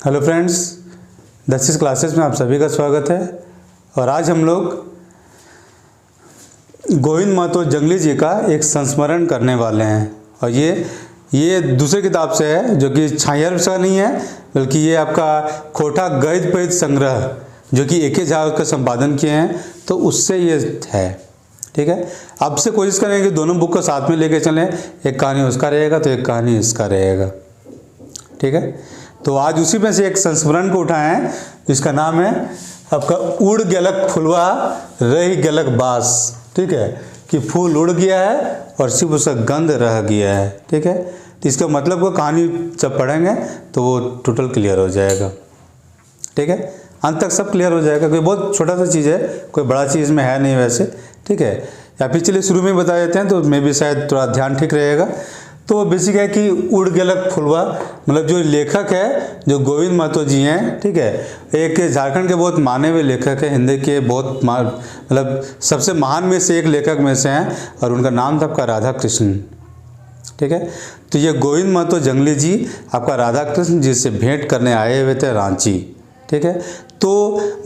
Hello friends, 10वीं classes में आप सभी का स्वागत है। और आज हम लोग गोविंद महतो जंगली जी का एक संस्मरण करने वाले हैं। और ये दूसरी किताब से है, जो कि छायर का नहीं है, बल्कि ये आपका खोटा गद्य पद्य संग्रह, जो कि ए.के. झा का संपादन किए हैं, तो उससे ये है। ठीक है, अब से कोशिश करेंगे कि दोनों बुक को साथ में लेके चलें। एक कहानी उसका रहेगा तो एक कहानी इसका रहेगा। ठीक है, तो आज उसी में से एक संस्मरण को उठाए हैं, जिसका नाम है आपका उड़ गेलक फुलवा रही गेलक बास। ठीक है, कि फूल उड़ गया है और सिर्फ उसका गंध रह गया है। ठीक है, तो इसका मतलब को कहानी जब पढ़ेंगे तो वो टोटल क्लियर हो जाएगा। ठीक है, अंत तक सब क्लियर हो जाएगा। कोई बहुत छोटा सा चीज़ है, कोई बड़ा चीज़ में है नहीं वैसे। ठीक है, या फिर चलिए शुरू में बता देते हैं तो मे भी शायद थोड़ा ध्यान ठीक रहेगा। तो बेसिक है कि उड़ गेलक फुलवा, मतलब जो लेखक है, जो गोविंद महतो जी हैं, ठीक है, एक झारखंड के बहुत माने हुए लेखक है, हिंदी के बहुत मतलब सबसे महान में से एक लेखक में से हैं, और उनका नाम था आपका राधा कृष्ण। ठीक है, तो ये गोविंद महतो जंगली जी आपका राधा कृष्ण जी से भेंट करने आए हुए थे रांची। ठीक है, तो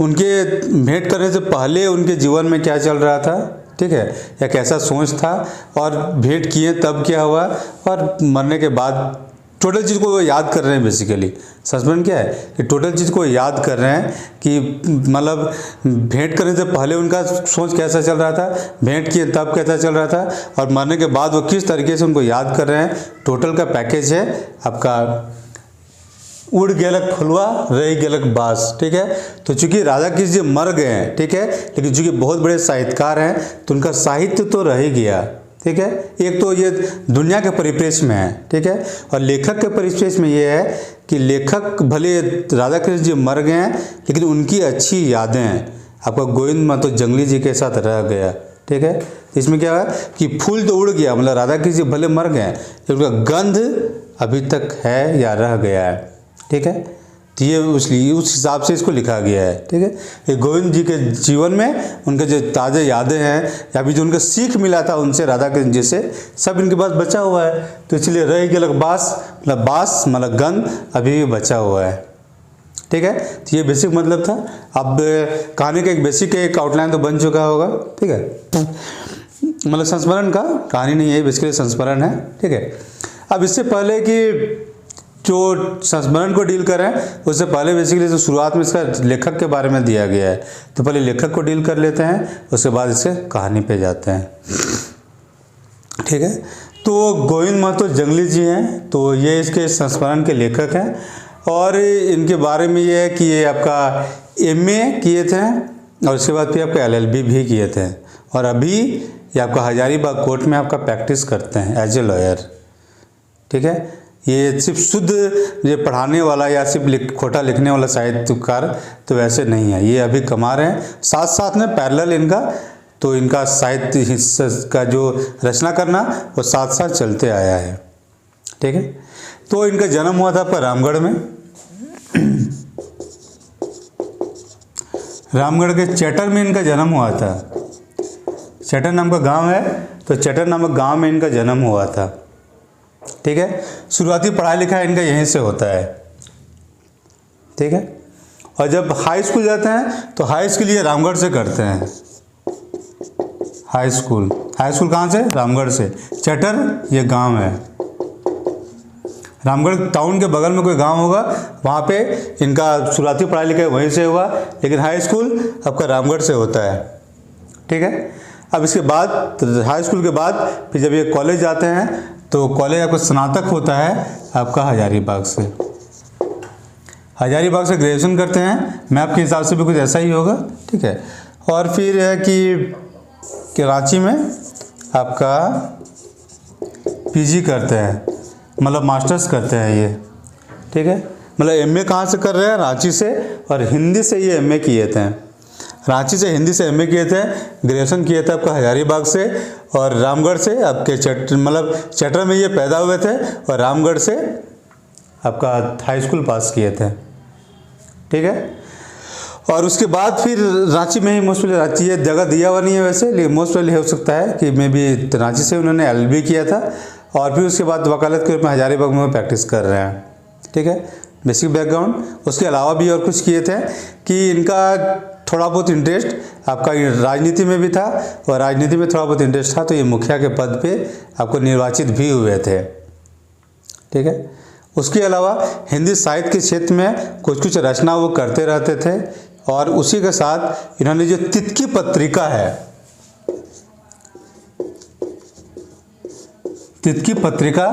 उनके भेंट करने से पहले उनके जीवन में क्या चल रहा था, ठीक है, या कैसा सोच था, और भेंट किए तब क्या हुआ, और मरने के बाद टोटल चीज़ को वो याद कर रहे हैं। बेसिकली संस्मरण क्या है कि टोटल चीज़ को याद कर रहे हैं कि मतलब भेंट करने से पहले उनका सोच कैसा चल रहा था, भेंट किए तब कैसा चल रहा था, और मरने के बाद वो किस तरीके से उनको याद कर रहे हैं। टोटल का पैकेज है आपका उड़ गेलक फुलवा रही गेलक बास। ठीक है, तो चूंकि राधा कृष्ण जी मर गए हैं, ठीक है, लेकिन चूंकि बहुत बड़े साहित्यकार हैं तो उनका साहित्य तो रह ही गया। ठीक है, एक तो ये दुनिया के परिप्रेक्ष्य में है। ठीक है, और लेखक के परिप्रेक्ष्य में ये है कि लेखक भले राधा कृष्ण जी मर गए हैं, लेकिन उनकी अच्छी यादें आपका गोविंद महतो जंगली जी के साथ रह गया। ठीक है, इसमें क्या है कि फूल तो उड़ गया, मतलब राधा कृष्ण जी भले मर गए लेकिन उनका गंध अभी तक है या रह गया है। ठीक है, तो ये उस हिसाब से इसको लिखा गया है। ठीक है, ये गोविंद जी के जीवन में उनके जो ताज़ा यादें हैं, या भी जो उनका सीख मिला था उनसे राधा कृष्ण जी से, सब इनके पास बचा हुआ है। तो इसलिए रही गेलक बास, मतलब बास मतलब गंध अभी भी बचा हुआ है। ठीक है, तो ये बेसिक मतलब था। अब कहानी का एक बेसिक एक आउटलाइन तो बन चुका होगा। ठीक है, मतलब संस्मरण का कहानी नहीं है, बेसिकली संस्मरण है। ठीक है, अब इससे पहले कि जो संस्मरण को डील करें, उससे पहले बेसिकली जो शुरुआत में इसका लेखक के बारे में दिया गया है, तो पहले लेखक को डील कर लेते हैं, उसके बाद इससे कहानी पे जाते हैं। ठीक है, तो गोविंद महतो जंगली जी हैं, तो ये इसके संस्मरण के लेखक हैं। और इनके बारे में ये है कि ये आपका MA किए थे, और उसके बाद फिर आपका LLB भी किए थे, और अभी ये आपका हजारीबाग कोर्ट में आपका प्रैक्टिस करते हैं एज ए लॉयर। ठीक है, ये सिर्फ शुद्ध ये पढ़ाने वाला या सिर्फ खोटा लिखने वाला साहित्यकार तो वैसे नहीं है, ये अभी कमा रहे हैं। साथ साथ में पैरेलल इनका तो इनका साहित्य हिस्सा का जो रचना करना वो साथ साथ चलते आया है। ठीक है, तो इनका जन्म हुआ था आपका रामगढ़ में, रामगढ़ के चैटर में इनका जन्म हुआ था। चैटर नाम का गांव है, तो चैटर नामक गांव में इनका जन्म हुआ था। ठीक है, शुरुआती पढ़ाई लिखाई इनका यहीं से होता है। ठीक है, और जब हाई स्कूल जाते हैं तो हाई स्कूल ये रामगढ़ से करते हैं। हाई स्कूल कहाँ से? रामगढ़ से। चटर ये गांव है, रामगढ़ टाउन के बगल में कोई गांव होगा, वहाँ पे इनका शुरुआती पढ़ाई लिखाई वहीं से हुआ, लेकिन हाई स्कूल आपका रामगढ़ से होता है। ठीक है, अब इसके बाद हाई स्कूल के बाद फिर जब ये कॉलेज जाते हैं तो कॉलेज आपका स्नातक होता है आपका हजारीबाग से। हजारीबाग से ग्रेजुएशन करते हैं, मैप के हिसाब से भी कुछ ऐसा ही होगा। ठीक है, और फिर है कि रांची में आपका PG करते हैं, मतलब मास्टर्स करते हैं ये। ठीक है, मतलब MA कहाँ से कर रहे हैं? रांची से, और हिंदी से ये MA किए थे। रांची से हिंदी से MA किए थे, ग्रेजुएशन किए थे आपका हजारीबाग से, और रामगढ़ से आपके चैटर में ये पैदा हुए थे, और रामगढ़ से आपका हाई स्कूल पास किए थे। ठीक है, और उसके बाद फिर रांची में ही मोस्ट प्रोबेबली, रांची ये जगह दिया हुआ नहीं है वैसे, लेकिन मोस्ट प्रोबेबली हो सकता है कि मे बी रांची से उन्होंने LLB किया था, और फिर उसके बाद वकालत के रूप में हजारीबाग में प्रैक्टिस कर रहे हैं। ठीक है, बेसिक बैकग्राउंड। उसके अलावा भी और कुछ किए थे कि इनका थोड़ा बहुत इंटरेस्ट आपका राजनीति में भी था, और राजनीति में थोड़ा बहुत इंटरेस्ट था तो ये मुखिया के पद पे आपको निर्वाचित भी हुए थे। ठीक है। उसके अलावा हिंदी साहित्य के क्षेत्र में कुछ कुछ रचना वो करते रहते थे, और उसी के साथ इन्होंने जो तितकी पत्रिका है, तितकी पत्रिका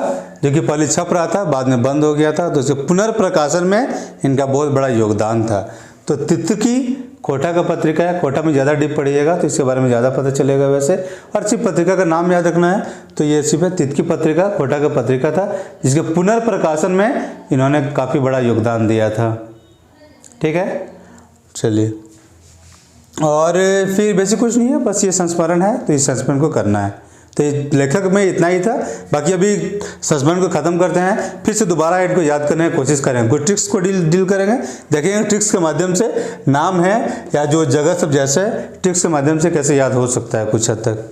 जो कि पहले छप रहा था बाद में बंद हो गया था, तो उसके पुनर्प्रकाशन में इनका बहुत बड़ा योगदान था। तो तितकी कोटा का पत्रिका है, कोटा में ज़्यादा डीप पढ़िएगा तो इसके बारे में ज़्यादा पता चलेगा। वैसे और सिर्फ पत्रिका का नाम याद रखना है, तो ये सिर्फ तितकी पत्रिका कोटा का पत्रिका था, जिसके पुनर्प्रकाशन में इन्होंने काफ़ी बड़ा योगदान दिया था। ठीक है, चलिए। और फिर बेसिक कुछ नहीं है, बस ये संस्मरण है, तो इस संस्मरण को करना है। तो लेखक में इतना ही था। बाकी अभी संस्मरण को ख़त्म करते हैं, फिर से दोबारा इनको याद करने की कोशिश करेंगे, कुछ ट्रिक्स को डील करेंगे, देखेंगे ट्रिक्स के माध्यम से नाम है या जो जगह सब जैसे ट्रिक्स के माध्यम से कैसे याद हो सकता है कुछ हद तक।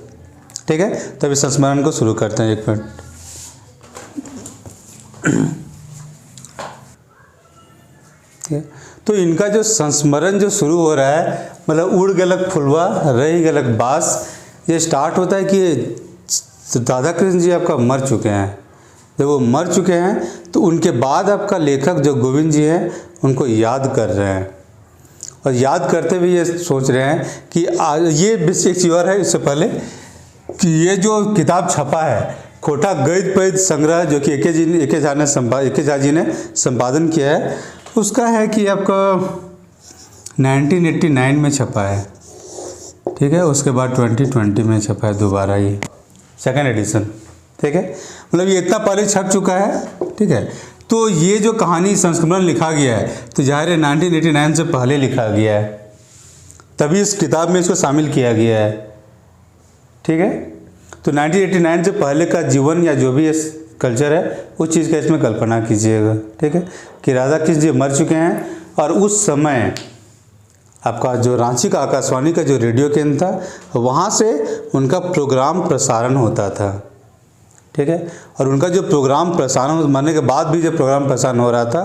ठीक है, तो अभी संस्मरण को शुरू करते हैं, 1 मिनट। ठीक है, तो इनका जो संस्मरण जो शुरू हो रहा है, मतलब उड़ गलक फुलवा रही गलक बास, ये स्टार्ट होता है कि राधा कृष्ण जी आपका मर चुके हैं। जब वो मर चुके हैं तो उनके बाद आपका लेखक जो गोविंद जी हैं उनको याद कर रहे हैं, और याद करते हुए ये सोच रहे हैं कि ये एक चीज़ और है इससे पहले कि ये जो किताब छपा है कोटा गद्य पद्य संग्रह, जो कि एके झा जी ने संपादन किया है, उसका है कि आपका 1989 में छपा है। ठीक है, उसके बाद 2020 में छपा है दोबारा, ये सेकंड एडिशन। ठीक है, मतलब ये इतना पहले छप चुका है। ठीक है, तो ये जो कहानी संस्मरण लिखा गया है तो जाहिर है 1989 से पहले लिखा गया है, तभी इस किताब में इसको शामिल किया गया है। ठीक है, तो 1989 से पहले का जीवन या जो भी इस कल्चर है उस चीज़ का इसमें कल्पना कीजिएगा। ठीक है, कि राधा कृष्ण जी मर चुके हैं, और उस समय आपका जो रांची का आकाशवाणी का जो रेडियो केंद्र था वहाँ से उनका प्रोग्राम प्रसारण होता था। ठीक है, और उनका जो प्रोग्राम प्रसारण मरने के बाद भी जब प्रोग्राम प्रसारण हो रहा था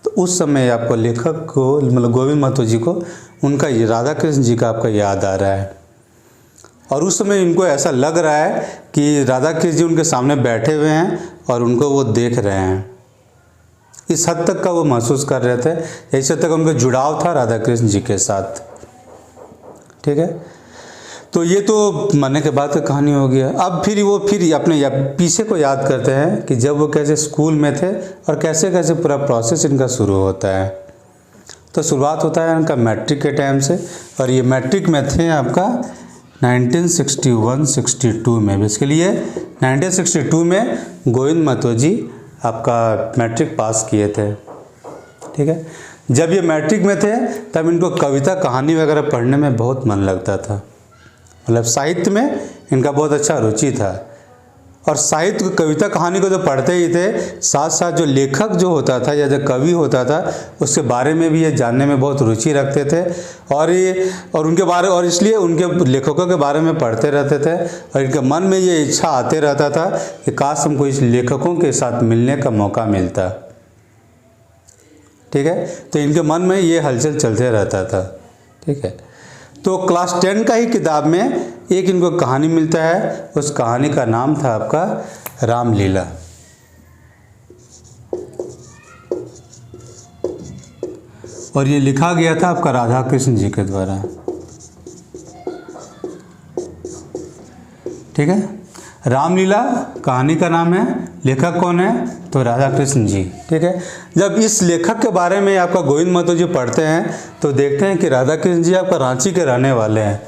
तो उस समय आपको लेखक को, मतलब गोविंद महतो जी को, उनका ये राधा कृष्ण जी का आपका याद आ रहा है, और उस समय इनको ऐसा लग रहा है कि राधा कृष्ण जी उनके सामने बैठे हुए हैं और उनको वो देख रहे हैं। इस हद तक का वो महसूस कर रहे थे, इस हद तक उनका जुड़ाव था राधा कृष्ण जी के साथ। ठीक है, तो ये तो मरने के बाद की कहानी हो गया। अब फिर अपने पीछे को याद करते हैं कि जब वो कैसे स्कूल में थे और कैसे कैसे पूरा प्रोसेस इनका शुरू होता है। तो शुरुआत होता है इनका मैट्रिक के टाइम से, और ये मैट्रिक में थे आपका 1961-62 में। इसके लिए 1962 में गोविंद महतो जी आपका मैट्रिक पास किए थे। ठीक है, जब ये मैट्रिक में थे तब इनको कविता कहानी वगैरह पढ़ने में बहुत मन लगता था, मतलब साहित्य में इनका बहुत अच्छा रुचि था, और साहित्य कविता कहानी को तो पढ़ते ही थे, साथ साथ जो लेखक जो होता था या जो कवि होता था उसके बारे में भी ये जानने में बहुत रुचि रखते थे, और उनके बारे, और इसलिए उनके लेखकों के बारे में पढ़ते रहते थे, और इनके मन में ये इच्छा आते रहता था कि काश हमको इस लेखकों के साथ मिलने का मौका मिलता। ठीक है, तो इनके मन में ये हलचल चलते रहता था। ठीक है, तो क्लास 10 का ही किताब में एक इनको कहानी मिलता है, उस कहानी का नाम था आपका रामलीला। और ये लिखा गया था आपका राधा कृष्ण जी के द्वारा। ठीक है, रामलीला कहानी का नाम है, लेखक कौन है तो राधा कृष्ण जी। ठीक है, जब इस लेखक के बारे में आपका गोविंद महतो जी पढ़ते हैं तो देखते हैं कि राधा कृष्ण जी आपका रांची के रहने वाले हैं।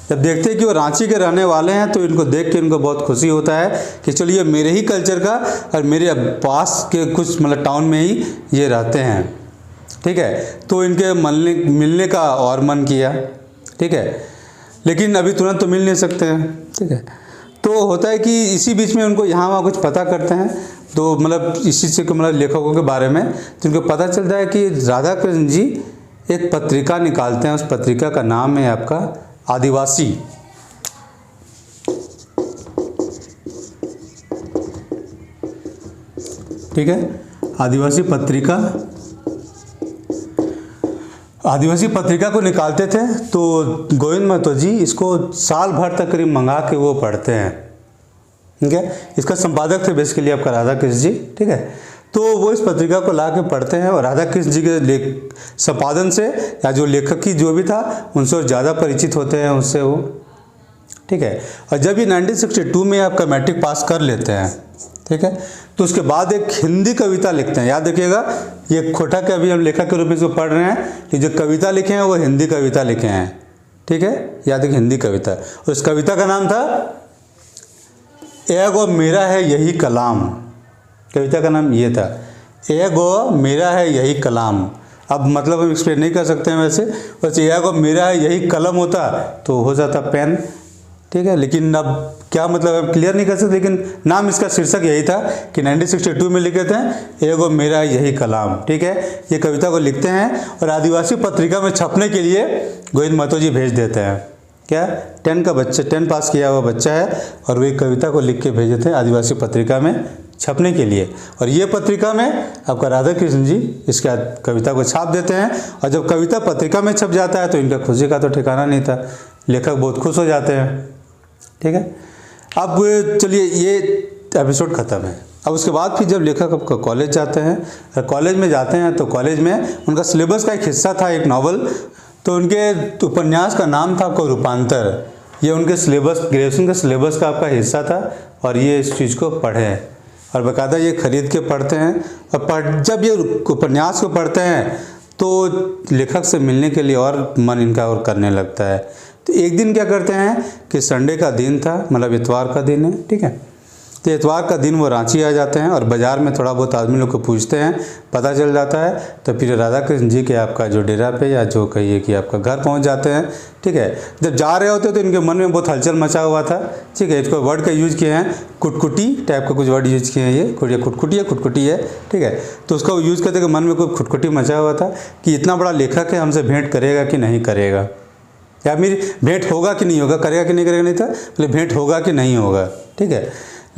जब देखते हैं कि वो रांची के रहने वाले हैं तो इनको देख के इनको बहुत खुशी होता है कि चलिए मेरे ही कल्चर का और मेरे पास के कुछ मतलब टाउन में ही ये रहते हैं। ठीक है, तो इनके मिलने का और मन किया। ठीक है, लेकिन अभी तुरंत तो मिल नहीं सकते हैं। ठीक है, तो होता है कि इसी बीच में उनको यहाँ वहाँ कुछ पता करते हैं, तो मतलब इसी से मतलब लेखकों के बारे में तो इनको पता चलता है कि राधा कृष्ण जी एक पत्रिका निकालते हैं, उस पत्रिका का नाम है आपका आदिवासी। ठीक है, आदिवासी पत्रिका आदिवासी पत्रिका को निकालते थे तो गोविंद महतो जी इसको साल भर तक करीब मंगा के वो पढ़ते हैं। ठीक है, इसका संपादक थे बेसिकली आपका राधा कृष्ण जी। ठीक है, तो वो इस पत्रिका को ला के पढ़ते हैं और राधा कृष्ण जी के संपादन से या जो लेखक की जो भी था उनसे ज़्यादा परिचित होते हैं उससे वो। ठीक है, और जब ये 1962 में आपका मैट्रिक पास कर लेते हैं, ठीक है, तो उसके बाद एक हिंदी कविता लिखते हैं। याद रखिएगा, ये खोटा के अभी हम लेखक के रूप में इसको पढ़ रहे हैं कि जो कविता लिखे हैं वो हिंदी कविता लिखे हैं। ठीक है, याद रखिए हिंदी कविता। उस कविता का नाम था एगो मेरा है यही कलाम। कविता का नाम ये था, एगो मेरा है यही कलाम। अब मतलब हम एक्सप्लेन नहीं कर सकते हैं वैसे एगो मेरा है यही कलम होता तो हो जाता पेन। ठीक है, लेकिन अब क्या मतलब अब क्लियर नहीं कर सकते, लेकिन नाम इसका शीर्षक यही था कि 1962 में लिखे थे एगो मेरा यही कलाम। ठीक है, ये कविता को लिखते हैं और आदिवासी पत्रिका में छपने के लिए गोविंद महतो जी भेज देते हैं। क्या 10 पास किया हुआ बच्चा है और वो एक कविता को लिख के भेजे थे आदिवासी पत्रिका में छपने के लिए। और ये पत्रिका में आपका राधा कृष्ण जी इसका कविता को छाप देते हैं। और जब कविता पत्रिका में छप जाता है तो इनका खुशी का तो ठिकाना नहीं था, लेखक बहुत खुश हो जाते हैं। ठीक है, अब चलिए ये एपिसोड ख़त्म है। अब उसके बाद फिर जब लेखक आपका कॉलेज जाते हैं, कॉलेज में जाते हैं तो कॉलेज में उनका सिलेबस का एक हिस्सा था एक नावल, तो उनके उपन्यास का नाम था आपका रूपांतर। ये उनके सिलेबस ग्रेजुएशन के सिलेबस का आपका हिस्सा था और ये इस चीज़ को पढ़ें और बाकायदा ये खरीद के पढ़ते हैं। और जब ये उपन्यास को पढ़ते हैं तो लेखक से मिलने के लिए और मन इनका और करने लगता है। तो एक दिन क्या करते हैं कि संडे का दिन था, मतलब इतवार का दिन है। ठीक है, तो इतवार का दिन वो रांची आ जाते हैं और बाज़ार में थोड़ा बहुत आदमी लोग को पूछते हैं, पता चल जाता है। तो फिर राधा कृष्ण जी के आपका जो डेरा पे या जो कहिए कि आपका घर पहुंच जाते हैं। ठीक है, जब जा रहे होते तो इनके मन में बहुत हलचल मचा हुआ था। ठीक है, इसको वर्ड का यूज़ किए हैं, कुटकुटी टाइप का कुछ वर्ड यूज़ किए हैं, ये कुटकुटी है। ठीक है, तो उसका यूज़ करते कि मन में कोई खुटकुटी मचा हुआ था कि इतना बड़ा लेखक है, हमसे भेंट करेगा कि नहीं करेगा, या मेरी भेंट होगा कि नहीं होगा, करेगा कि नहीं करेगा नहीं था, मतलब भेंट होगा कि नहीं होगा। ठीक है,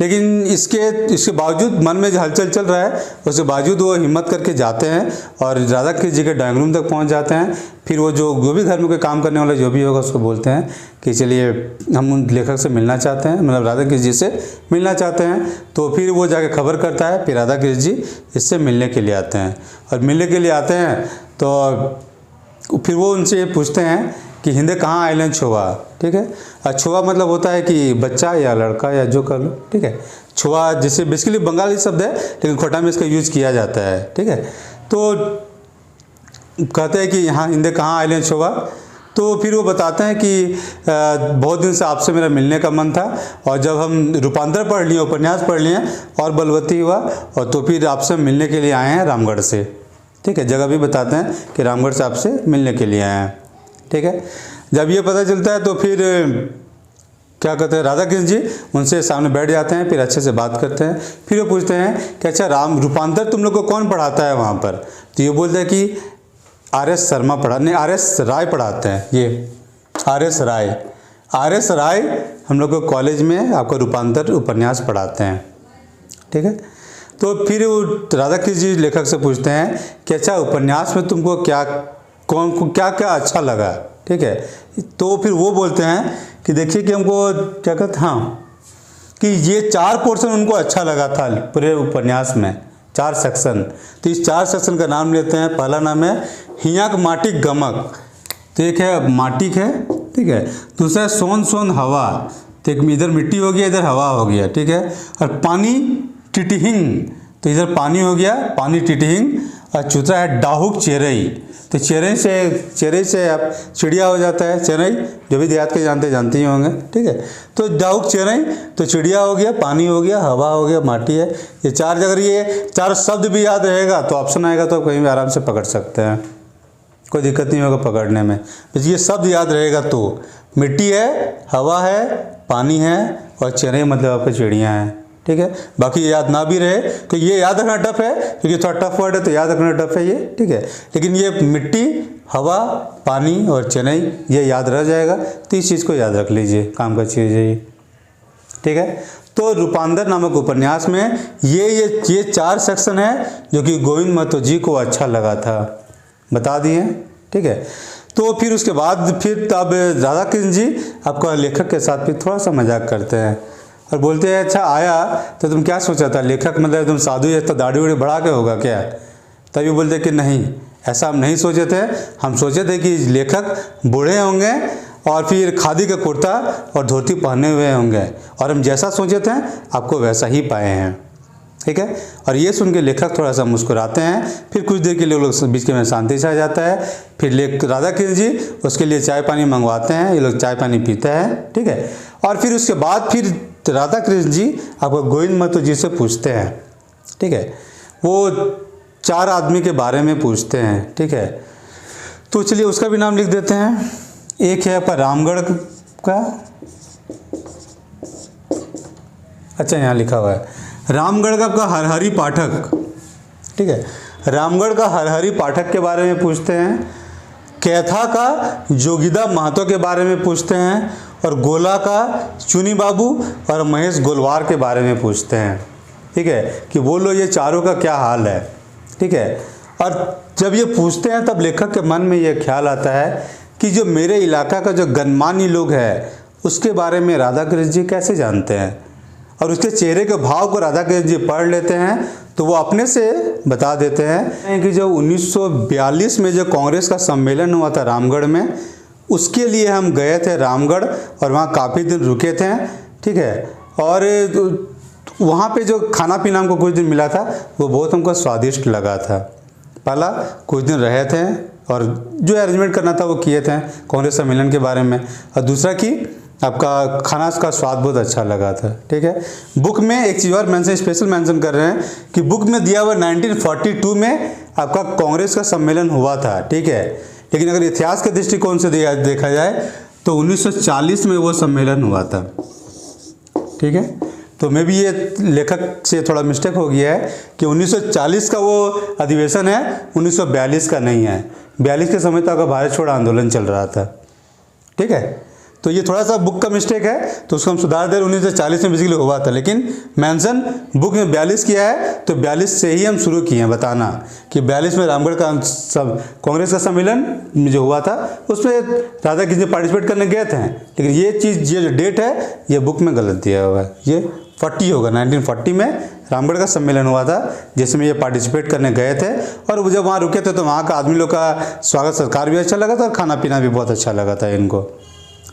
लेकिन इसके बावजूद मन में जो हलचल चल रहा है उसके बावजूद वो हिम्मत करके जाते हैं और राधा कृष्ण जी के ड्राइंग रूम तक पहुंच जाते हैं। फिर वो जो भी घर में कोई काम करने वाला जो भी होगा उसको बोलते हैं कि चलिए हम उन लेखक से मिलना चाहते हैं, मतलब राधा कृष्ण जी से मिलना चाहते हैं। तो फिर वो जाके खबर करता है, फिर राधा कृष्ण जी इससे मिलने के लिए आते हैं। और मिलने के लिए आते हैं तो फिर वो उनसे ये पूछते हैं कि हिंदे कहाँ आइलन छुआ। ठीक है, छुआ मतलब होता है कि बच्चा या लड़का या जो कर लो। ठीक है, छुआ जिसे बेसिकली बंगाली शब्द है लेकिन खोटा में इसका यूज़ किया जाता है। ठीक है, तो कहते हैं कि यहाँ हिंदे कहाँ आइलन छुआ। तो फिर वो बताते हैं कि बहुत दिन से आपसे मेरा मिलने का मन था और जब हम रूपांतर पढ़ लिए, उपन्यास पढ़ लिए और बलवती हुआ और तो फिर आपसे मिलने के लिए आए हैं रामगढ़ से। ठीक है, जगह भी बताते हैं कि रामगढ़ से आपसे मिलने के लिए आए हैं। ठीक है, जब ये पता चलता है तो फिर क्या कहते हैं राधा कृष्ण जी उनसे सामने बैठ जाते हैं, फिर अच्छे से बात करते हैं। फिर वो पूछते हैं कि अच्छा रूपांतर तुम लोग को कौन पढ़ाता है वहाँ पर। तो ये बोलते हैं कि आर.एस. शर्मा आर.एस. राय पढ़ाते हैं। ये आर.एस. राय हम लोग को कॉलेज में आपका रूपांतर उपन्यास पढ़ाते हैं। ठीक है, तो फिर वो राधा कृष्ण जी लेखक से पूछते हैं कि अच्छा उपन्यास में तुमको क्या क्या अच्छा लगा। ठीक है, तो फिर वो बोलते हैं कि देखिए कि हमको क्या कहते हाँ कि ये 4 पोर्शन उनको अच्छा लगा था पूरे उपन्यास में, 4 सेक्शन। तो इस 4 सेक्शन का नाम लेते हैं। पहला नाम है हियाक माटिक गमक, तो एक है माटिक है। ठीक है, दूसरा है सोन सोन हवा, तो एक इधर मिट्टी हो गया इधर हवा हो गया। ठीक है, और पानी टिटिहिंग, तो इधर पानी हो गया पानी टिटिहिंग। और चौथा है डाहुक चेरई, तो चेरई से आप चिड़िया हो जाता है। चेरई जो भी देहात के जानते ही होंगे। ठीक है, तो डाहुक चेरई तो चिड़िया हो गया, पानी हो गया, हवा हो गया, माटी है। ये 4 जगह ये 4 शब्द भी याद रहेगा तो ऑप्शन आएगा तो आप कहीं भी आराम से पकड़ सकते हैं, कोई दिक्कत नहीं होगा पकड़ने में। बस ये शब्द याद रहेगा तो मिट्टी है, हवा है, पानी है और चेरई मतलब आपकी चिड़ियाँ हैं। ठीक है, बाकी याद ना भी रहे तो ये याद रखना टफ है क्योंकि थोड़ा टफ वर्ड है तो याद रखना टफ है ये। ठीक है, लेकिन ये मिट्टी, हवा, पानी और चेन्नई ये याद रह जाएगा। तो इस चीज़ को याद रख लीजिए, काम का चीज़ है ये। ठीक है, तो रूपांतर नामक उपन्यास में ये 4 सेक्शन है जो कि गोविंद महतो जी को अच्छा लगा था। बता दिए ठीक है। तो फिर उसके बाद फिर तब राधा कृष्ण जी आपका लेखक के साथ फिर थोड़ा सा मजाक करते हैं और बोलते हैं अच्छा आया तो तुम क्या सोचा था, लेखक मतलब तुम साधु है तो दाढ़ी उड़ी बढ़ा के होगा क्या। तभी बोलते कि नहीं, ऐसा हम नहीं सोचे थे, हम सोचे थे कि लेखक बूढ़े होंगे और फिर खादी का कुर्ता और धोती पहने हुए होंगे और हम जैसा सोचे थे आपको वैसा ही पाए हैं, ठीक है। और ये सुन के लेखक थोड़ा सा मुस्कुराते हैं। फिर कुछ देर के लिए लोग बीच में शांति छा जाता है। फिर राधा कृष्ण जी उसके लिए चाय पानी मंगवाते हैं, ये लोग चाय पानी पीते हैं, ठीक है। और फिर उसके बाद फिर राधा कृष्ण जी आपको गोविंद महतो जी से पूछते हैं, ठीक है। वो 4 आदमी के बारे में पूछते हैं, ठीक है। तो चलिए उसका भी नाम लिख देते हैं। एक है आपका रामगढ़ का, अच्छा यहाँ लिखा हुआ है रामगढ़ का आपका हरहरी पाठक, ठीक है। रामगढ़ का हरहरी पाठक के बारे में पूछते हैं। कैथा का जोगिदा महतो के बारे में पूछते हैं और गोला का चुनी बाबू और महेश गोलवार के बारे में पूछते हैं, ठीक है, कि वो लोग ये चारों का क्या हाल है, ठीक है। और जब ये पूछते हैं तब लेखक के मन में ये ख्याल आता है कि जो मेरे इलाका का जो गणमान्य लोग है उसके बारे में राधा कृष्ण जी कैसे जानते हैं। और उसके चेहरे के भाव को राधा कृष्ण जी पढ़ लेते हैं तो वो अपने से बता देते हैं कि जो 1942 में जो कांग्रेस का सम्मेलन हुआ था रामगढ़ में, उसके लिए हम गए थे रामगढ़ और वहाँ काफ़ी दिन रुके थे, ठीक है। और वहाँ पे जो खाना पीना हमको कुछ दिन मिला था वो बहुत हमको स्वादिष्ट लगा था। पहला कुछ दिन रहे थे और जो अरेंजमेंट करना था वो किए थे कांग्रेस सम्मेलन के बारे में, और दूसरा कि आपका खाना का स्वाद बहुत अच्छा लगा था, ठीक है। बुक में एक चीज़ और मेंशन स्पेशल मेंशन कर रहे हैं कि बुक में दिया हुआ 1942 में आपका कांग्रेस का सम्मेलन हुआ था, ठीक है। लेकिन अगर इतिहास के दृष्टिकोण से देखा जाए तो 1940 में वो सम्मेलन हुआ था, ठीक है। तो मैं भी ये लेखक से थोड़ा मिस्टेक हो गया है कि 1940 का वो अधिवेशन है, 1942 का नहीं है। 42 के समय तक भारत छोड़ो आंदोलन चल रहा था, ठीक है। तो ये थोड़ा सा बुक का मिस्टेक है तो उसको हम सुधार दें। 1940 में बेसिकली हुआ था, लेकिन मेंशन बुक में 42 किया है तो 42 से ही हम शुरू किए हैं बताना कि 42 में रामगढ़ का कांग्रेस का सम्मेलन जो हुआ था उसमें राधा कृष्ण पार्टिसिपेट करने गए थे। लेकिन ये चीज़ ये जो डेट है ये बुक में गलत दिया हुआ है, ये 40 होगा। 1940 में रामगढ़ का सम्मेलन हुआ था जिसमें ये पार्टिसिपेट करने गए थे और जब वहाँ रुके थे तो वहाँ का आदमी लोग का स्वागत सत्कार भी अच्छा लगा था और खाना पीना भी बहुत अच्छा लगा था इनको,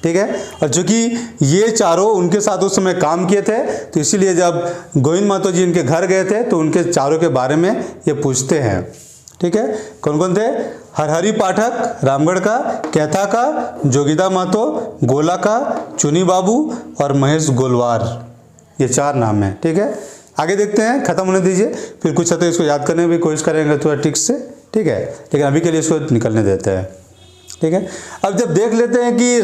ठीक है। और चूँकि ये चारों उनके साथ उस समय काम किए थे तो इसीलिए जब गोविंद महतो जी इनके घर गए थे तो उनके चारों के बारे में ये पूछते हैं, ठीक है। कौन कौन थे? हरहरी पाठक रामगढ़ का, कैथा का जोगिदा महतो, गोला का चुनी बाबू और महेश गोलवार, ये 4 नाम हैं, ठीक है। आगे देखते हैं, खत्म होने दीजिए, फिर कुछ तो इसको याद करने की कोशिश करेंगे थोड़ा ट्रिक्स से, ठीक है। लेकिन अभी के लिए इसको निकलने देते हैं, ठीक है। अब जब देख लेते हैं कि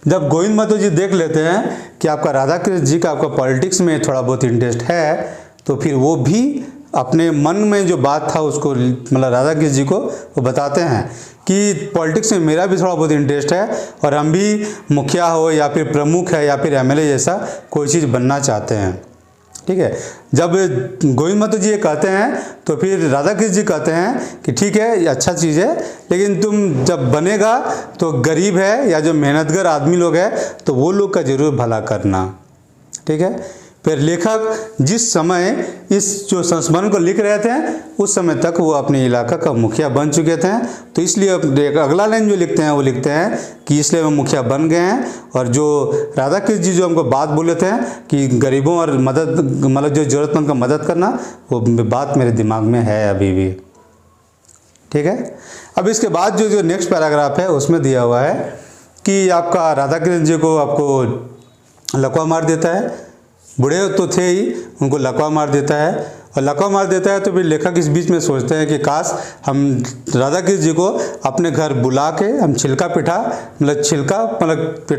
जब गोविंद महतो जी देख लेते हैं कि आपका राधा कृष्ण जी का आपका पॉलिटिक्स में थोड़ा बहुत इंटरेस्ट है तो फिर वो भी अपने मन में जो बात था उसको मतलब राधा कृष्ण जी को वो बताते हैं कि पॉलिटिक्स में मेरा भी थोड़ा बहुत इंटरेस्ट है और हम भी मुखिया हो या फिर प्रमुख है या फिर एमएलए जैसा कोई चीज़ बनना चाहते हैं, ठीक है। जब गोविंद महतो जी ये कहते हैं तो फिर राधा कृष्ण जी कहते हैं कि ठीक है ये अच्छा चीज़ है, लेकिन तुम जब बनेगा तो गरीब है या जो मेहनतगर आदमी लोग हैं तो वो लोग का जरूर भला करना, ठीक है। फिर लेखक जिस समय इस जो संस्मरण को लिख रहे थे उस समय तक वो अपने इलाका का मुखिया बन चुके थे, तो इसलिए अगला लाइन जो लिखते हैं वो लिखते हैं कि इसलिए वो मुखिया बन गए हैं। और जो राधा कृष्ण जी जो हमको बात बोले थे कि गरीबों और मदद मतलब जो ज़रूरतमंद का मदद करना, वो बात मेरे दिमाग में है अभी भी, ठीक है। अब इसके बाद जो नेक्स्ट पैराग्राफ है उसमें दिया हुआ है कि आपका राधा कृष्ण जी को आपको लकवा मार देता है, बूढ़े तो थे ही, उनको लकवा मार देता है और लकवा मार देता है तो फिर लेखक इस बीच में सोचते हैं कि काश हम राधा कृष्ण जी को अपने घर बुला के हम छिलका पिठा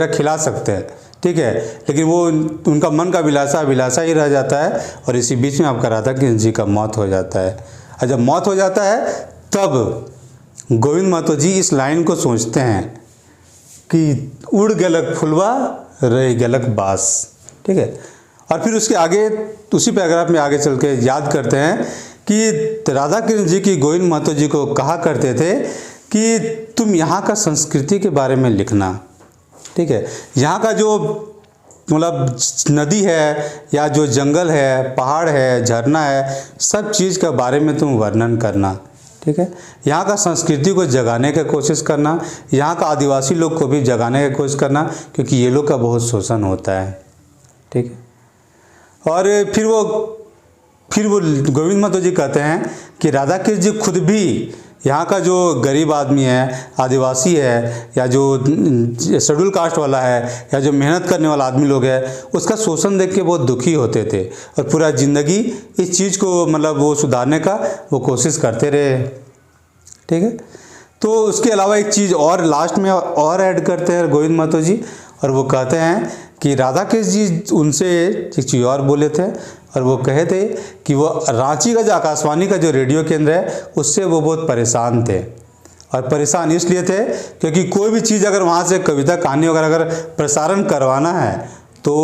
खिला सकते हैं, ठीक है। लेकिन वो उनका मन का विलासा ही रह जाता है और इसी बीच में आपका राधा कृष्ण जी का मौत हो जाता है। और जब मौत हो जाता है तब गोविंद महतो जी इस लाइन को सोचते हैं कि उड़ गलक फुलवा रह गलक बास, ठीक है। और फिर उसके आगे उसी पैराग्राफ में आगे चल के याद करते हैं कि राधा कृष्ण जी की गोविंद महतो जी को कहा करते थे कि तुम यहाँ का संस्कृति के बारे में लिखना, ठीक है। यहाँ का जो मतलब नदी है या जो जंगल है, पहाड़ है, झरना है, सब चीज़ के बारे में तुम वर्णन करना, ठीक है। यहाँ का संस्कृति को जगाने की कोशिश करना, यहाँ का आदिवासी लोग को भी जगाने की कोशिश करना, क्योंकि ये लोग का बहुत शोषण होता है, ठीक है। और फिर वो गोविंद महतो जी कहते हैं कि राधा कृष्ण जी खुद भी यहाँ का जो गरीब आदमी है, आदिवासी है, या जो शेड्यूल कास्ट वाला है, या जो मेहनत करने वाला आदमी लोग है, उसका शोषण देख के बहुत दुखी होते थे और पूरा ज़िंदगी इस चीज़ को मतलब वो सुधारने का वो कोशिश करते रहे, ठीक है। तो उसके अलावा एक चीज़ और लास्ट में और ऐड करते हैं गोविंद महतो जी, और वो कहते हैं कि राधा कृष्ण जी उनसे एक चीज़ और बोले थे, और वो कहे थे कि वो रांची का जो आकाशवाणी का जो रेडियो केंद्र है उससे वो बहुत परेशान थे। और परेशान इसलिए थे क्योंकि कोई भी चीज़ अगर वहाँ से कविता कहानी वगैरह अगर प्रसारण करवाना है तो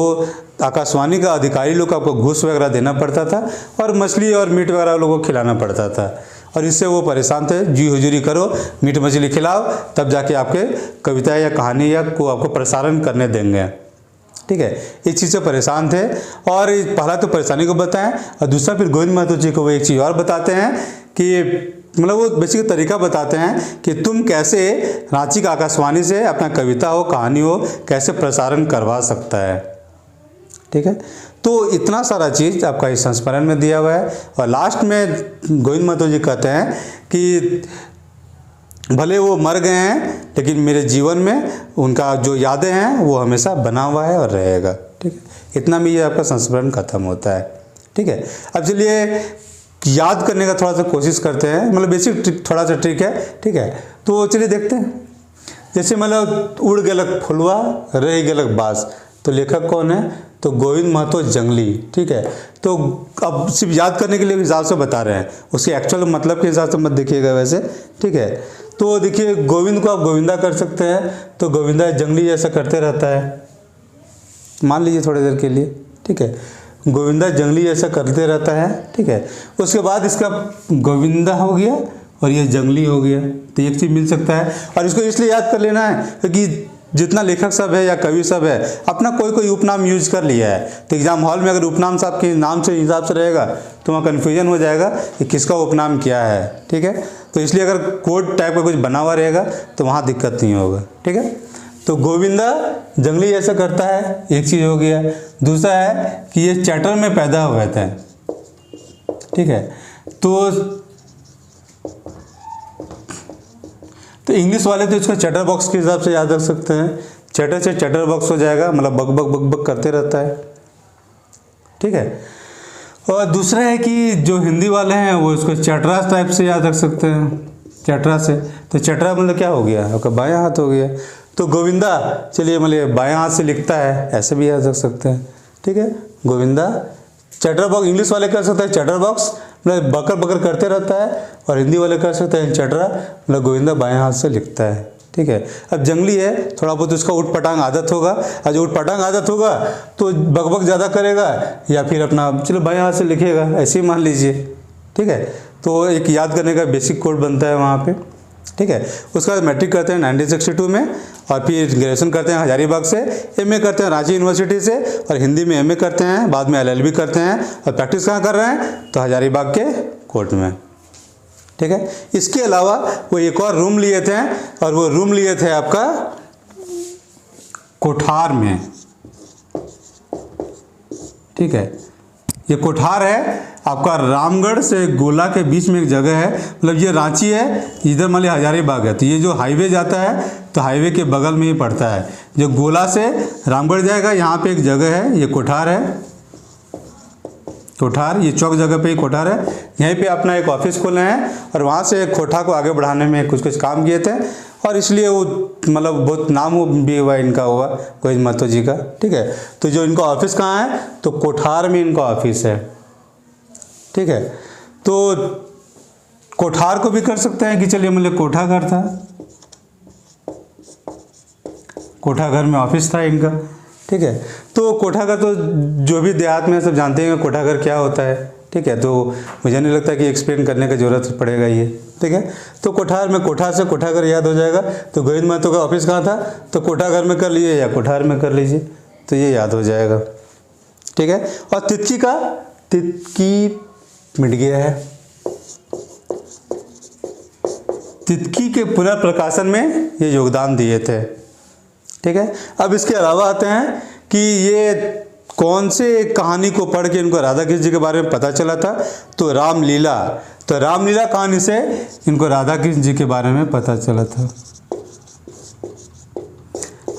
आकाशवाणी का अधिकारी लोग को आपको घूस वगैरह देना पड़ता था, और मछली और मीट वगैरह लोगों को खिलाना पड़ता था, और इससे वो परेशान थे। जी हुजूरी करो, मीट मछली खिलाओ, तब जाके आपके कविता या कहानी या को आपको प्रसारण करने देंगे, ठीक है। इस चीज़ से परेशान थे। और पहला तो परेशानी को बताएं, और दूसरा फिर गोविंद महतो जी को वो एक चीज़ और बताते हैं कि मतलब वो बेसिक तरीका बताते हैं कि तुम कैसे रांची का आकाशवाणी से अपना कविता हो, कहानी हो, कैसे प्रसारण करवा सकता है, ठीक है। तो इतना सारा चीज़ आपका इस संस्मरण में दिया हुआ है। और लास्ट में गोविंद महतो जी कहते हैं कि भले वो मर गए हैं लेकिन मेरे जीवन में उनका जो यादें हैं वो हमेशा बना हुआ है और रहेगा, ठीक है। इतना में ये आपका संस्मरण खत्म होता है, ठीक है। अब चलिए याद करने का थोड़ा सा कोशिश करते हैं, मतलब बेसिक थोड़ा सा ट्रिक है, ठीक है। तो चलिए देखते हैं। जैसे मतलब उड़ गेलक फुलवा रह गेलक बास, तो लेखक कौन है? तो गोविंद महतो जंगली, ठीक है। तो अब सिर्फ याद करने के लिए हिसाब से बता रहे हैं, उसके एक्चुअल मतलब के हिसाब से मत देखिएगा वैसे, ठीक है। तो देखिए गोविंद को आप गोविंदा कर सकते हैं, तो गोविंदा जंगली जैसा करते रहता है, मान लीजिए थोड़ी देर के लिए, ठीक है। गोविंदा जंगली जैसा करते रहता है, ठीक है। उसके बाद इसका गोविंदा हो गया और ये जंगली हो गया, तो एक चीज़ मिल सकता है। और इसको इसलिए याद कर लेना है क्योंकि जितना लेखक सब है या कवि सब है अपना कोई उपनाम यूज कर लिया है, तो एग्जाम हॉल में अगर उपनाम साहब के नाम से हिसाब से रहेगा तो वहाँ कन्फ्यूजन हो जाएगा कि किसका उपनाम क्या है, ठीक है। तो इसलिए अगर कोड टाइप का कुछ बना हुआ रहेगा तो वहाँ दिक्कत नहीं होगा, ठीक है। तो गोविंदा जंगली जैसा करता है, एक चीज़ हो गया। दूसरा है कि ये चैटर में पैदा हुए थे, ठीक है। तो इंग्लिश वाले तो इसको चैटर बॉक्स के हिसाब से याद रख सकते हैं, चैटर से चैटर बॉक्स हो जाएगा, मतलब बक बक बक बक करते रहता है, ठीक है। और दूसरा है कि जो हिंदी वाले हैं वो इसको चैटरास टाइप से याद रख सकते हैं, चैटरा से। तो चैटरा मतलब क्या हो गया? आपका बायां हाथ हो गया। तो गोविंदा चलिए मतलब बायां हाथ से लिखता है, ऐसे भी याद रख सकते हैं, ठीक है। गोविंदा चैटर बॉक्स इंग्लिश वाले कर सकते हैं, चैटर बॉक्स मतलब बकर बकर करते रहता है, और हिंदी वाले कर सकते हैं चैटरा मतलब गोविंदा बाएं हाथ से लिखता है, ठीक है। अब जंगली है, थोड़ा बहुत उसका उठ पटांग आदत होगा, और जो उठ पटांग आदत होगा तो बकबक ज़्यादा करेगा या फिर अपना चलो बाएं हाथ से लिखेगा, ऐसे ही मान लीजिए, ठीक है। तो एक याद करने का बेसिक कोड बनता है वहाँ पे, ठीक है। उसके बाद मैट्रिक करते हैं 1962 में, और फिर ग्रेजुएशन करते हैं हजारीबाग से, एमए करते हैं रांची यूनिवर्सिटी से, और हिंदी में एमए करते हैं, बाद में एलएलबी करते हैं, और प्रैक्टिस कहाँ कर रहे हैं? तो हजारीबाग के कोर्ट में, ठीक है। इसके अलावा वो एक और रूम लिए थे, और वो रूम लिए थे आपका कोठार में, ठीक है। ये कोठार है आपका रामगढ़ से गोला के बीच में एक जगह है, मतलब ये रांची है, इधर मान लीजिए हजारीबाग है, तो ये जो हाईवे जाता है तो हाईवे के बगल में ही पड़ता है। जो गोला से रामगढ़ जाएगा यहाँ पे एक जगह है, ये कोठार है, कोठार, ये चौक जगह पे ही कोठार है। यहीं पे अपना एक ऑफिस खोले हैं, और वहाँ से कोठा को आगे बढ़ाने में कुछ काम किए थे, और इसलिए वो मतलब बहुत नाम भी हुआ इनका, हुआ गोविंद महतो जी का, ठीक है। तो जो इनका ऑफिस कहाँ है? तो कोठार में इनका ऑफिस है, ठीक है। तो कोठार को भी कर सकते हैं कि चलिए मतलब कोठा घर था, कोठा घर में ऑफिस था इनका, ठीक है। तो कोठा घर तो जो भी देहात में सब जानते हैं कोठा घर क्या होता है, ठीक है, तो मुझे नहीं लगता कि एक्सप्लेन करने की ज़रूरत पड़ेगा ये, ठीक है। तो कोठार में कोठा से कोठाघर याद हो जाएगा। तो गोविंद महतो का ऑफिस कहाँ था, तो कोठाघर में कर लीजिए या कोठार में कर लीजिए, तो ये याद हो जाएगा, ठीक है। और तितकी का, तितकी मिट गया है, तितकी के पुनर्प्रकाशन में ये योगदान दिए थे, ठीक है। अब इसके अलावा आते हैं कि ये कौन से कहानी को पढ़ के इनको राधा कृष्ण जी के बारे में पता चला था, तो रामलीला। तो रामलीला कहानी से इनको राधा कृष्ण जी के बारे में पता चला था।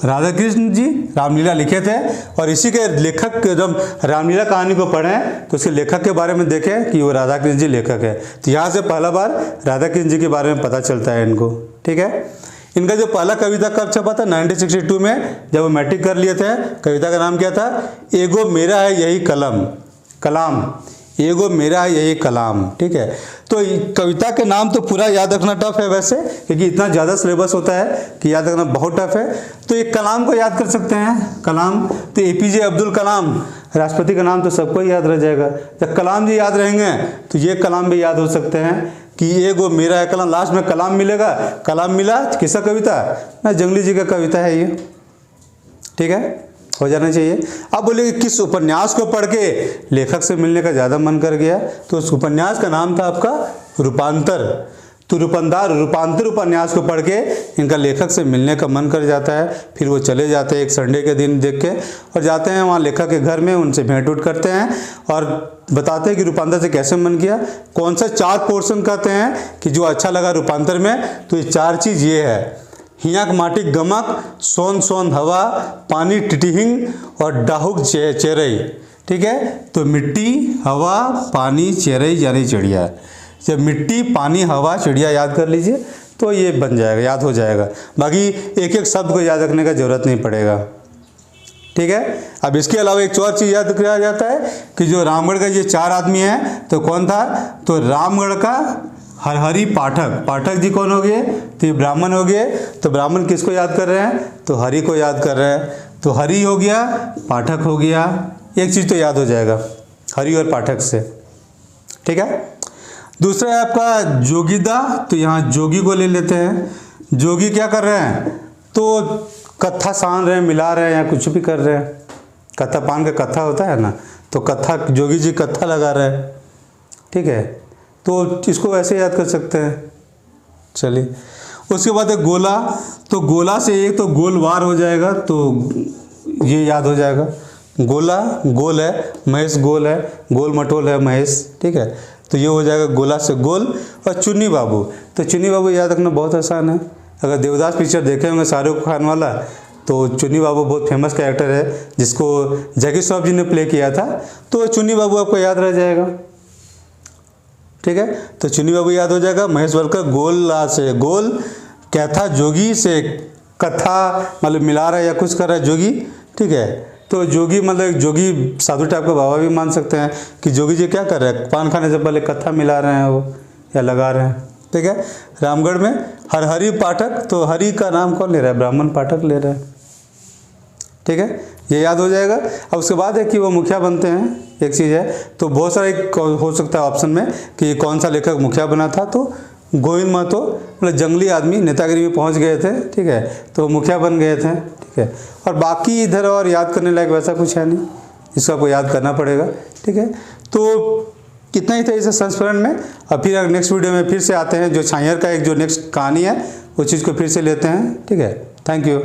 राधा कृष्ण जी रामलीला लिखे थे और इसी के लेखक, जब रामलीला कहानी को पढ़ें तो उसके लेखक के बारे में देखें कि वो राधा कृष्ण जी लेखक है। तो यहाँ से पहला बार राधा कृष्ण जी के बारे में पता चलता है इनको, ठीक है। इनका जो पहला कविता कब छपा था, 1962 में, जब वो मैट्रिक कर लिए थे। कविता का नाम क्या था, एगो मेरा है यही कलम, कलाम, एगो मेरा है यही कलाम, ठीक है। तो कविता के नाम तो पूरा याद रखना टफ है वैसे, क्योंकि इतना ज़्यादा सिलेबस होता है कि याद रखना बहुत टफ है। तो एक कलाम को याद कर सकते हैं, कलाम। तो APJ अब्दुल कलाम, राष्ट्रपति का नाम तो सबको याद रह जाएगा। जब कलाम जी याद रहेंगे तो ये कलाम भी याद हो सकते हैं कि एगो मेरा है कलाम, लास्ट में कलाम मिलेगा। कलाम मिला किसका कविता, ना जंगली जी का कविता है ये, ठीक है, हो जाना चाहिए। अब बोलिए किस उपन्यास को पढ़ के लेखक से मिलने का ज़्यादा मन कर गया, तो उस उपन्यास का नाम था आपका रूपांतर। तो रूपांतर उपन्यास को पढ़ के इनका लेखक से मिलने का मन कर जाता है। फिर वो चले जाते हैं एक संडे के दिन देख के, और जाते हैं वहाँ लेखक के घर में, उनसे भेंट उठ करते हैं और बताते हैं कि रूपांतर से कैसे मन किया। कौन सा 4 पोर्शन कहते हैं कि जो अच्छा लगा रूपांतर में, तो ये 4 चीज़ ये है, हियाक माटी गमक, सोन सोन हवा, पानी टिटिहिंग और डाहुक चेरई, ठीक है। तो मिट्टी, हवा, पानी, चेरई यानी चिड़िया। जब मिट्टी, पानी, हवा, चिड़िया याद कर लीजिए तो ये बन जाएगा, याद हो जाएगा। बाकी एक एक शब्द को याद रखने का जरूरत नहीं पड़ेगा, ठीक है। अब इसके अलावा एक और चीज़ याद किया जाता है कि जो रामगढ़ का ये 4 आदमी हैं, तो कौन था, तो रामगढ़ का हरहरि पाठक, पाठक जी कौन हो गए, तो ये ब्राह्मण हो गए। तो ब्राह्मण किसको याद कर रहे हैं, तो हरि को याद कर रहे हैं। तो हरि हो गया, पाठक हो गया, एक चीज़ तो याद हो जाएगा हरि और पाठक से, ठीक है। दूसरा है आपका जोगीदा। तो यहाँ जोगी को ले लेते हैं। जोगी क्या कर रहे हैं, तो कत्था सान रहे हैं, मिला रहे हैं या कुछ भी कर रहे हैं। कत्था पान का कत्था होता है ना, तो कत्था, जोगी जी कत्था लगा रहे हैं, ठीक है। तो इसको ऐसे याद कर सकते हैं। चलिए, उसके बाद है गोला। तो गोला से एक तो गोलवार हो जाएगा, तो ये याद हो जाएगा। गोला गोल है, महेश गोल है, गोल मटोल है महेश, ठीक है। तो ये हो जाएगा गोला से गोल। और चुन्नी बाबू, तो चुन्नी बाबू याद रखना बहुत आसान है। अगर देवदास पिक्चर देखे होंगे शाहरुख खान वाला, तो चुन्नी बाबू बहुत फेमस कैरेक्टर है जिसको जैकी श्रॉफ जी ने प्ले किया था। तो चुन्नी बाबू आपको याद रह जाएगा, ठीक है। तो चुन्नी बाबू याद हो जाएगा। महेश वलकर गोला से गोल, कैथा जोगी से कथा, मतलब मिला रहा है या कुछ कर रहा है जोगी, ठीक है। तो जोगी मतलब जोगी साधु टाइप का बाबा भी मान सकते हैं कि जोगी जी क्या कर रहे हैं, पान खाने से पहले कथा मिला रहे हैं वो या लगा रहे हैं, ठीक है। रामगढ़ में हरहरि पाठक, तो हरि का नाम कौन ले रहा है, ब्राह्मण पाठक ले रहा है, ठीक है, ये याद हो जाएगा। अब उसके बाद है कि वो मुखिया बनते हैं, एक चीज़ है। तो बहुत सारा एक हो सकता है ऑप्शन में कि कौन सा लेखक मुखिया बना था, तो गोविंद महतो, मतलब जंगली आदमी नेतागिरी में पहुंच गए थे, ठीक है, तो मुखिया बन गए थे, ठीक है। और बाकी इधर और याद करने लायक वैसा कुछ है नहीं, इसको आपको याद करना पड़ेगा, ठीक है। तो कितना ही था इस संस्मरण में। अब फिर नेक्स्ट वीडियो में फिर से आते हैं, जो छायर का एक जो नेक्स्ट कहानी है, उस चीज़ को फिर से लेते हैं, ठीक है। Thank you.